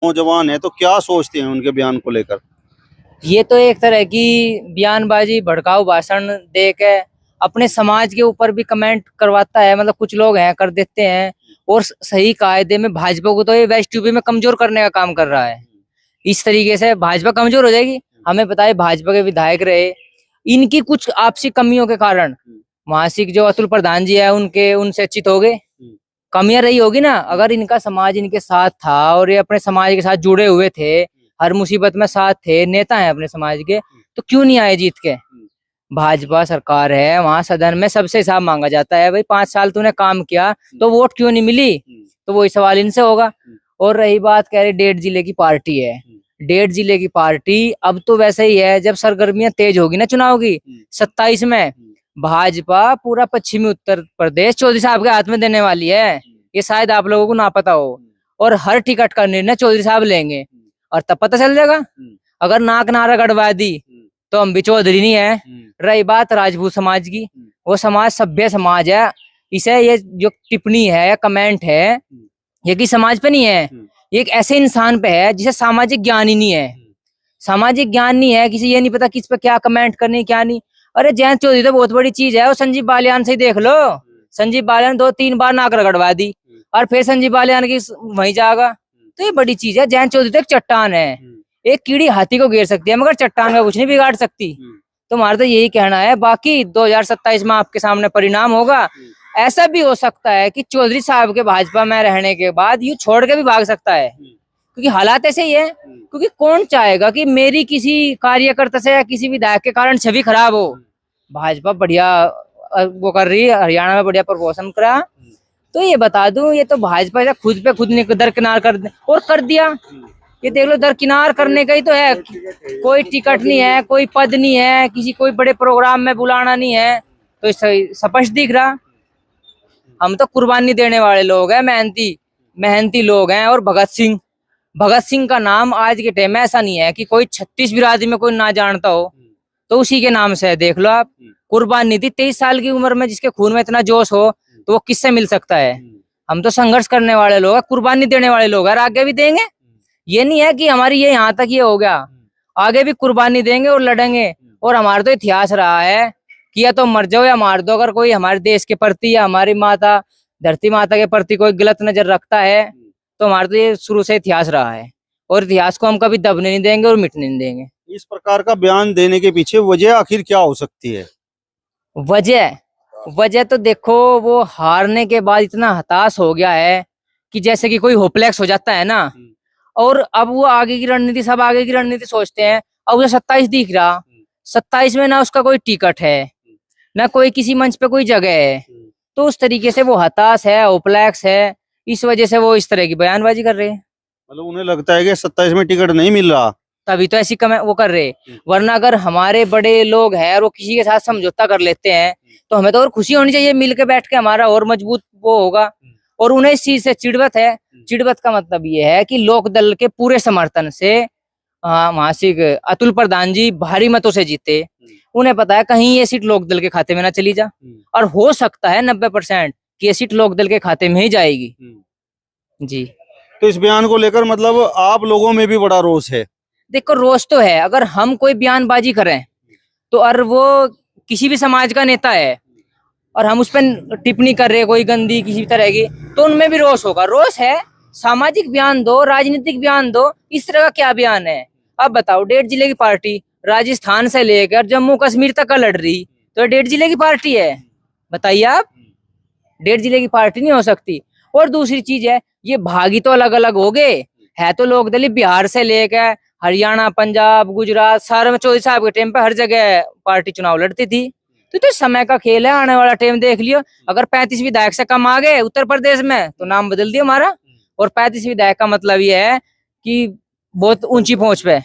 नौजवान है तो क्या सोचते हैं उनके बयान को लेकर? ये तो एक तरह की बयानबाजी, भड़काऊ भाषण दे के अपने समाज के ऊपर भी कमेंट करवाता है। मतलब कुछ लोग हैं कर देते हैं, और सही कायदे में भाजपा को तो ये वेस्ट यूपी में कमजोर करने का काम कर रहा है। इस तरीके से भाजपा कमजोर हो जाएगी। हमें पता है भाजपा के विधायक रहे, इनकी कुछ आपसी कमियों के कारण महासिक जो अतुल प्रधान जी है उनके उनसे चित हो गए। कमियां रही होगी ना। अगर इनका समाज इनके साथ था और ये अपने समाज के साथ जुड़े हुए थे, हर मुसीबत में साथ थे, नेता हैं अपने समाज के, तो क्यों नहीं आए जीत के? भाजपा सरकार है, वहां सदन में सबसे हिसाब मांगा जाता है। भाई 5 साल तूने काम किया तो वोट क्यों नहीं मिली? तो वही सवाल इनसे होगा। और रही बात, कह रहे 1.5 जिले की पार्टी है। 1.5 जिले की पार्टी अब तो वैसे ही है। जब सरगर्मियां तेज होगी ना चुनाव की 27 में, भाजपा पूरा पश्चिमी उत्तर प्रदेश चौधरी साहब के हाथ में देने वाली है। ये शायद आप लोगों को ना पता हो। और हर टिकट का निर्णय चौधरी साहब लेंगे, और तब पता चल जाएगा। अगर नाक नारा गड़वा दी तो हम भी चौधरी नहीं है। रही बात राजपूत समाज की, वो समाज सभ्य समाज है। इसे ये जो टिप्पणी है या कमेंट है, ये किस समाज पे नहीं है, ये एक ऐसे इंसान पे है जिसे सामाजिक ज्ञान ही नहीं है। सामाजिक ज्ञान नहीं है, किसी ये नहीं पता किस पे क्या कमेंट करनी क्या नहीं। अरे जयंत चौधरी तो बहुत बड़ी चीज है। वो संजीव बालियान से ही देख लो। संजीव बालियान 2-3 बार नाक रगड़वा दी और फिर संजीव बालियान की वहीं जाएगा। तो ये बड़ी चीज है। जयंत चौधरी तो एक चट्टान है। एक कीड़ी हाथी को घेर सकती है, मगर चट्टान का कुछ नहीं बिगाड़ सकती। तो हमारा तो यही कहना है। बाकी 2027 में आपके सामने परिणाम होगा। ऐसा भी हो सकता है कि चौधरी साहब के भाजपा में रहने के बाद यूं छोड़ के भी भाग सकता है, क्योंकि हालात ऐसे ही है। क्योंकि कौन चाहेगा कि मेरी किसी कार्यकर्ता से या किसी विधायक के कारण छवि खराब हो? भाजपा बढ़िया वो कर रही है, हरियाणा में बढ़िया प्रमोशन करा। तो ये बता दूं, ये तो भाजपा से खुद पे खुद दरकिनार कर दिया। ये देख लो, दरकिनार करने का ही तो है। कोई टिकट नहीं है, कोई पद नहीं है, किसी कोई बड़े प्रोग्राम में बुलाना नहीं है। तो स्पष्ट दिख रहा, हम तो कुर्बानी देने वाले लोग हैं, मेहनती लोग हैं। और भगत सिंह का नाम आज के टाइम में ऐसा नहीं है कि कोई 36 बिरादरी में कोई ना जानता हो, तो उसी के नाम से है। देख लो आप, कुर्बानी दी 23 साल की उम्र में। जिसके खून में इतना जोश हो तो वो किससे मिल सकता है? हम तो संघर्ष करने वाले लोग हैं, कुर्बानी देने वाले लोग हैं, और आगे भी देंगे। ये नहीं है कि हमारी ये यहाँ तक ये हो गया, आगे भी कुर्बानी देंगे और लड़ेंगे। और हमारा तो इतिहास रहा है कि या तो मर जाओ या मार दो। अगर कोई हमारे देश के प्रति या हमारी माता धरती माता के प्रति कोई गलत नजर रखता है, तो हमारा तो ये शुरू से इतिहास रहा है। और इतिहास को हम कभी दबने नहीं देंगे और मिटने नहीं देंगे। इस प्रकार का बयान देने के पीछे वजह आखिर क्या हो सकती है? वजह तो देखो, वो हारने के बाद इतना हताश हो गया है कि जैसे कि कोई होपलेस हो जाता है ना। और अब वो आगे की रणनीति, सब आगे की रणनीति सोचते हैं। अब वो 27 दिख रहा, 27 में ना उसका कोई टिकट है, ना कोई किसी मंच पे कोई जगह है। तो उस तरीके से वो हताश है, होपलेस है। इस वजह से वो इस तरह की बयानबाजी कर रहे हैं। मतलब उन्हें लगता है कि 27 में टिकट नहीं मिल रहा, तभी तो ऐसी वो कर रहे। वरना अगर हमारे बड़े लोग हैं और वो किसी के साथ समझौता कर लेते हैं, तो हमें तो और खुशी होनी चाहिए। मिल के बैठ के हमारा और मजबूत वो होगा। और उन्हें इस चीज से चिड़वत है। चिड़वत का मतलब ये है कि लोक दल के पूरे समर्थन से महासिक अतुल प्रधान जी भारी मतों से जीते। उन्हें पता है कहीं ये सीट लोक दल के खाते में ना चली जा, और हो सकता है 90% कि ये सीट लोक दल के खाते में ही जाएगी। जी, तो इस बयान को लेकर मतलब आप लोगों में भी बड़ा रोष है? देखो, रोष तो है। अगर हम कोई बयानबाजी करें तो, और वो किसी भी समाज का नेता है और हम उस पर टिप्पणी कर रहे हैं कोई गंदी किसी तरह की, तो उनमें भी रोष होगा। रोष है, सामाजिक बयान दो, राजनीतिक बयान दो। इस तरह का क्या बयान है? अब बताओ, 1.5 जिले की पार्टी राजस्थान से लेकर जम्मू कश्मीर तक का लड़ रही, तो 1.5 जिले की पार्टी है? बताइए आप, 1.5 जिले की पार्टी नहीं हो सकती। और दूसरी चीज है, ये भागी तो अलग अलग हो गए है। तो लोक दल बिहार से लेकर हरियाणा, पंजाब, गुजरात, सारे में चौधरी साहब के टाइम पे हर जगह पार्टी चुनाव लड़ती थी। तो समय का खेल है, आने वाला टाइम देख लियो। अगर 35 विधायक से कम आ गए उत्तर प्रदेश में, तो नाम बदल दिया हमारा। और 35 विधायक का मतलब ये है कि बहुत ऊंची पहुंच पे।